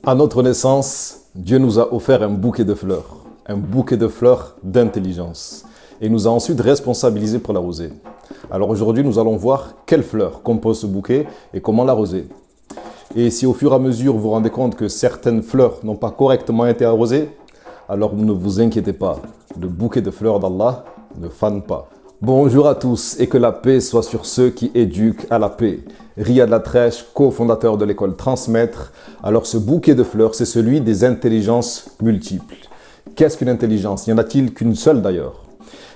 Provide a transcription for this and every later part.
À notre naissance, Dieu nous a offert un bouquet de fleurs d'intelligence et nous a ensuite responsabilisés pour l'arroser. Alors aujourd'hui, nous allons voir quelles fleurs composent ce bouquet et comment l'arroser. Et si au fur et à mesure vous vous rendez compte que certaines fleurs n'ont pas correctement été arrosées, alors ne vous inquiétez pas, le bouquet de fleurs d'Allah ne fane pas. Bonjour à tous et que la paix soit sur ceux qui éduquent à la paix. Riyad Latrèche, cofondateur de l'école Transmettre. Alors ce bouquet de fleurs, c'est celui des intelligences multiples. Qu'est-ce qu'une intelligence? N'y en a-t-il qu'une seule d'ailleurs?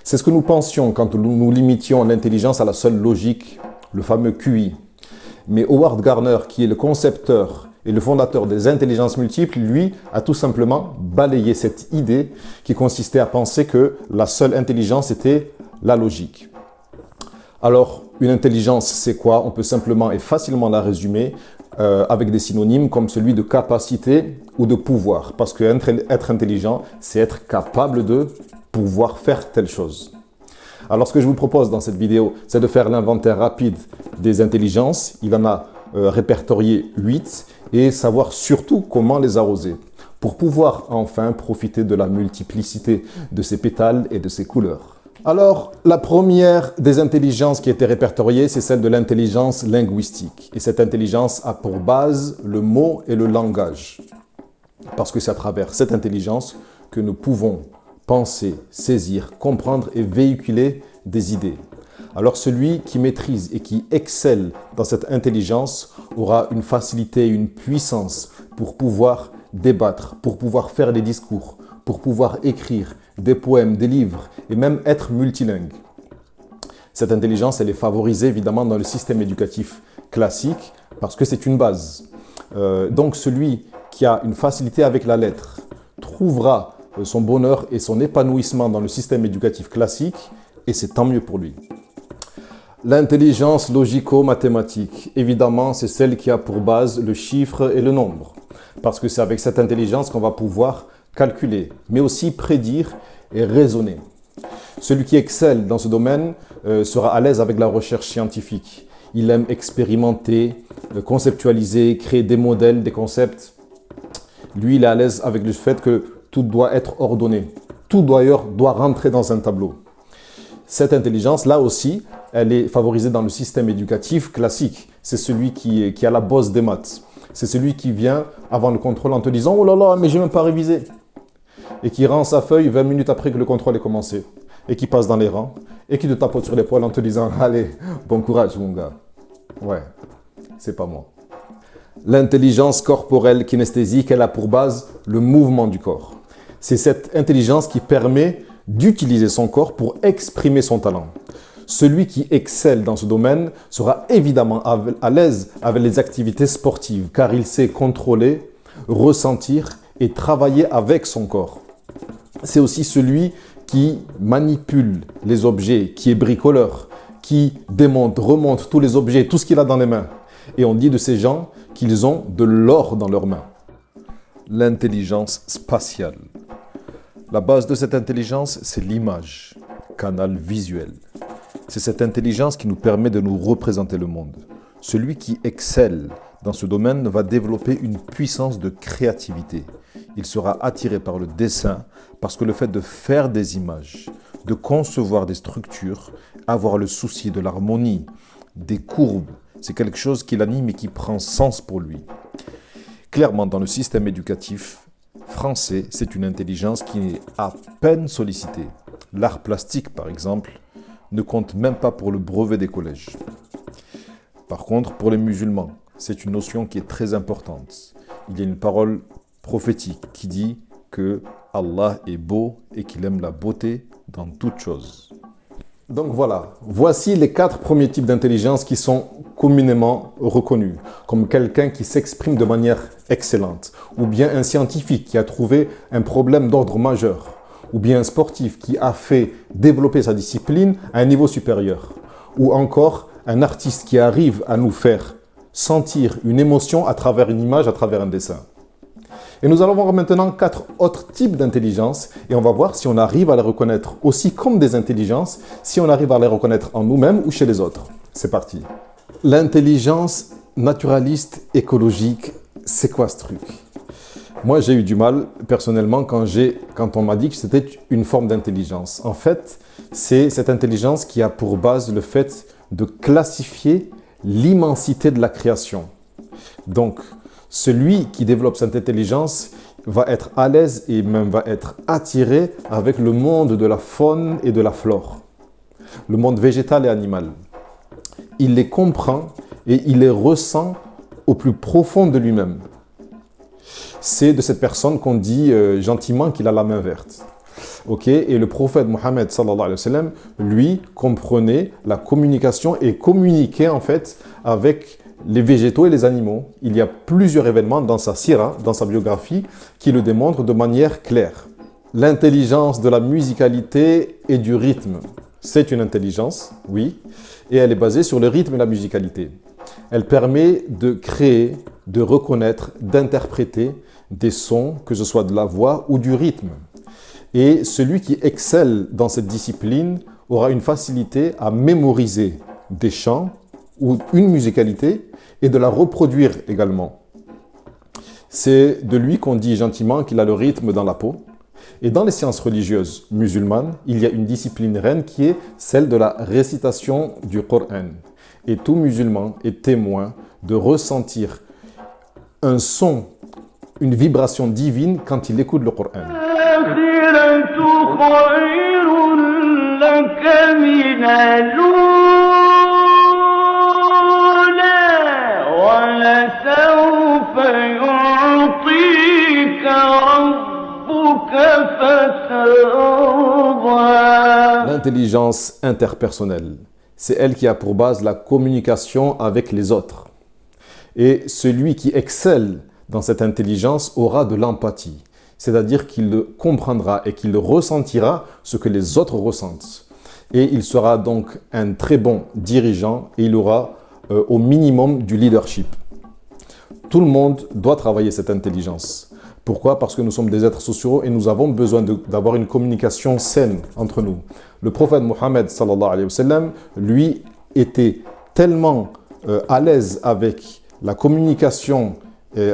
C'est ce que nous pensions quand nous limitions l'intelligence à la seule logique, le fameux QI. Mais Howard Gardner, qui est le concepteur et le fondateur des intelligences multiples, lui, a tout simplement balayé cette idée qui consistait à penser que la seule intelligence était la logique. Alors, une intelligence, c'est quoi? On peut simplement et facilement la résumer avec des synonymes comme celui de capacité ou de pouvoir. Parce que être intelligent, c'est être capable de pouvoir faire telle chose. Alors, ce que je vous propose dans cette vidéo, c'est de faire l'inventaire rapide des intelligences. Il en a répertorié 8 et savoir surtout comment les arroser pour pouvoir enfin profiter de la multiplicité de ces pétales et de ces couleurs. Alors, la première des intelligences qui a été répertoriée, c'est celle de l'intelligence linguistique. Et cette intelligence a pour base le mot et le langage. Parce que c'est à travers cette intelligence que nous pouvons penser, saisir, comprendre et véhiculer des idées. Alors celui qui maîtrise et qui excelle dans cette intelligence aura une facilité et une puissance pour pouvoir débattre, pour pouvoir faire des discours, pour pouvoir écrire des poèmes, des livres et même être multilingue. Cette intelligence, elle est favorisée évidemment dans le système éducatif classique parce que c'est une base. Donc celui qui a une facilité avec la lettre trouvera son bonheur et son épanouissement dans le système éducatif classique et c'est tant mieux pour lui. L'intelligence logico-mathématique, évidemment, c'est celle qui a pour base le chiffre et le nombre. Parce que c'est avec cette intelligence qu'on va pouvoir calculer, mais aussi prédire et raisonner. Celui qui excelle dans ce domaine sera à l'aise avec la recherche scientifique. Il aime expérimenter, conceptualiser, créer des modèles, des concepts. Lui, il est à l'aise avec le fait que tout doit être ordonné. Tout d'ailleurs doit rentrer dans un tableau. Cette intelligence, là aussi, elle est favorisée dans le système éducatif classique. C'est celui qui a la bosse des maths. C'est celui qui vient avant le contrôle en te disant « Oh là là, mais j'ai même pas révisé !» et qui rend sa feuille 20 minutes après que le contrôle ait commencé et qui passe dans les rangs et qui te tapote sur l'épaule en te disant « Allez, bon courage mon gars !» Ouais, c'est pas moi. L'intelligence corporelle kinesthésique, elle a pour base le mouvement du corps. C'est cette intelligence qui permet d'utiliser son corps pour exprimer son talent. Celui qui excelle dans ce domaine sera évidemment à l'aise avec les activités sportives car il sait contrôler, ressentir et travailler avec son corps. C'est aussi celui qui manipule les objets, qui est bricoleur, qui démonte, remonte tous les objets, tout ce qu'il a dans les mains. Et on dit de ces gens qu'ils ont de l'or dans leurs mains. L'intelligence spatiale. La base de cette intelligence, c'est l'image, canal visuel. C'est cette intelligence qui nous permet de nous représenter le monde. Celui qui excelle dans ce domaine va développer une puissance de créativité. Il sera attiré par le dessin parce que le fait de faire des images, de concevoir des structures, avoir le souci de l'harmonie, des courbes, c'est quelque chose qui l'anime et qui prend sens pour lui. Clairement, dans le système éducatif français, c'est une intelligence qui est à peine sollicitée. L'art plastique, par exemple, ne compte même pas pour le brevet des collèges. Par contre, pour les musulmans, c'est une notion qui est très importante. Il y a une parole prophétique qui dit que Allah est beau et qu'il aime la beauté dans toute chose. Donc voilà, voici les 4 premiers types d'intelligence qui sont communément reconnus, comme quelqu'un qui s'exprime de manière excellente, ou bien un scientifique qui a trouvé un problème d'ordre majeur, ou bien un sportif qui a fait développer sa discipline à un niveau supérieur, ou encore un artiste qui arrive à nous faire sentir une émotion à travers une image, à travers un dessin. Et nous allons voir maintenant 4 autres types d'intelligence et on va voir si on arrive à les reconnaître aussi comme des intelligences, si on arrive à les reconnaître en nous-mêmes ou chez les autres. C'est parti. L'intelligence naturaliste écologique, c'est quoi ce truc? Moi, j'ai eu du mal, personnellement, quand on m'a dit que c'était une forme d'intelligence. En fait, c'est cette intelligence qui a pour base le fait de classifier l'immensité de la création. Donc, celui qui développe cette intelligence va être à l'aise et même va être attiré avec le monde de la faune et de la flore, le monde végétal et animal. Il les comprend et il les ressent au plus profond de lui-même. C'est de cette personne qu'on dit gentiment qu'il a la main verte. Okay? Et le prophète Mohammed sallallahu alayhi wa sallam, lui, comprenait la communication et communiquait en fait avec les végétaux et les animaux. Il y a plusieurs événements dans sa sira, dans sa biographie, qui le démontrent de manière claire. L'intelligence de la musicalité et du rythme, c'est une intelligence, oui, et elle est basée sur le rythme et la musicalité. Elle permet de créer, de reconnaître, d'interpréter des sons, que ce soit de la voix ou du rythme. Et celui qui excelle dans cette discipline aura une facilité à mémoriser des chants ou une musicalité et de la reproduire également. C'est de lui qu'on dit gentiment qu'il a le rythme dans la peau. Et dans les sciences religieuses musulmanes, il y a une discipline reine qui est celle de la récitation du Coran. Et tout musulman est témoin de ressentir un son, une vibration divine quand il écoute le Coran. L'intelligence interpersonnelle, c'est elle qui a pour base la communication avec les autres. Et celui qui excelle dans cette intelligence aura de l'empathie, c'est-à-dire qu'il comprendra et qu'il ressentira ce que les autres ressentent. Et il sera donc un très bon dirigeant et il aura au minimum du leadership. Tout le monde doit travailler cette intelligence. Pourquoi? Parce que nous sommes des êtres sociaux et nous avons besoin d'avoir une communication saine entre nous. Le prophète Mohammed sallallahu alayhi wa sallam, lui, était tellement à l'aise avec la communication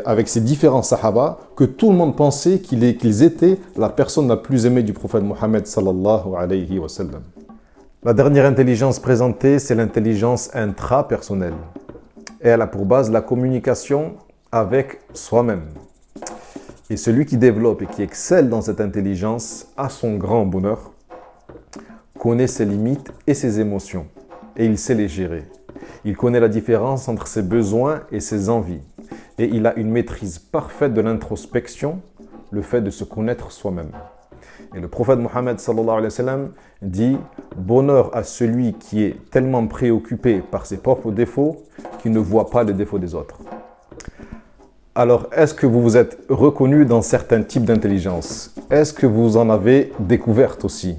avec ses différents sahaba que tout le monde pensait qu'ils étaient la personne la plus aimée du prophète Mohammed sallallahu alayhi wa sallam. La dernière intelligence présentée, c'est l'intelligence intrapersonnelle. Et elle a pour base la communication avec soi-même. Et celui qui développe et qui excelle dans cette intelligence, à son grand bonheur, connaît ses limites et ses émotions. Et il sait les gérer. Il connaît la différence entre ses besoins et ses envies. Et il a une maîtrise parfaite de l'introspection, le fait de se connaître soi-même. Et le prophète Mohammed sallallahu alayhi wa sallam dit « Bonheur à celui qui est tellement préoccupé par ses propres défauts qu'il ne voit pas les défauts des autres. » Alors, est-ce que vous vous êtes reconnu dans certains types d'intelligence? Est-ce que vous en avez découvert aussi?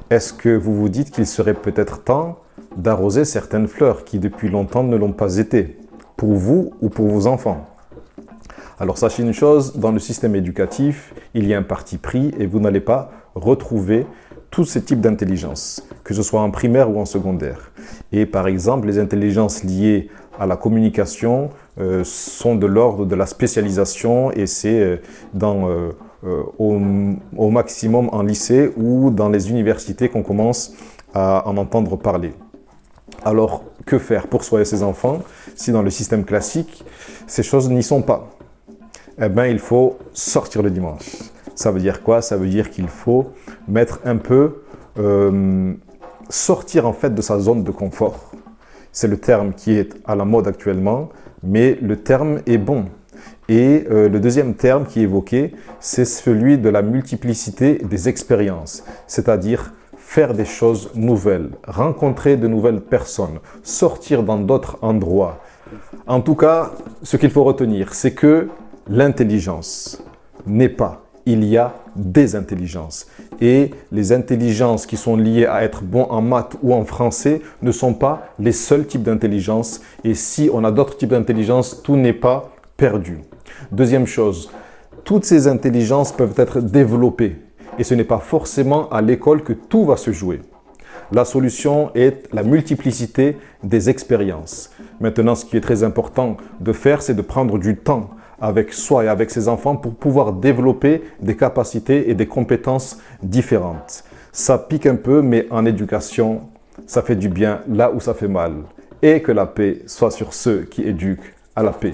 Est-ce que vous vous dites qu'il serait peut-être temps d'arroser certaines fleurs qui depuis longtemps ne l'ont pas été, pour vous ou pour vos enfants? Alors sachez une chose, dans le système éducatif, il y a un parti pris et vous n'allez pas retrouver tous ces types d'intelligence, que ce soit en primaire ou en secondaire. Et par exemple, les intelligences liées à la communication sont de l'ordre de la spécialisation et c'est au maximum en lycée ou dans les universités qu'on commence à en entendre parler. Alors, que faire pour soigner ses enfants si dans le système classique, ces choses n'y sont pas? Eh bien, il faut sortir le dimanche. Ça veut dire quoi? Ça veut dire qu'il faut mettre un peu, sortir en fait de sa zone de confort. C'est le terme qui est à la mode actuellement, mais le terme est bon. Et le deuxième terme qui est évoqué, c'est celui de la multiplicité des expériences, c'est-à-dire faire des choses nouvelles, rencontrer de nouvelles personnes, sortir dans d'autres endroits. En tout cas, ce qu'il faut retenir, c'est que l'intelligence n'est pas, il y a des intelligences. Et les intelligences qui sont liées à être bon en maths ou en français ne sont pas les seuls types d'intelligence. Et si on a d'autres types d'intelligence, tout n'est pas perdu. Deuxième chose, toutes ces intelligences peuvent être développées. Et ce n'est pas forcément à l'école que tout va se jouer. La solution est la multiplicité des expériences. Maintenant, ce qui est très important de faire, c'est de prendre du temps avec soi et avec ses enfants pour pouvoir développer des capacités et des compétences différentes. Ça pique un peu, mais en éducation, ça fait du bien là où ça fait mal. Et que la paix soit sur ceux qui éduquent à la paix.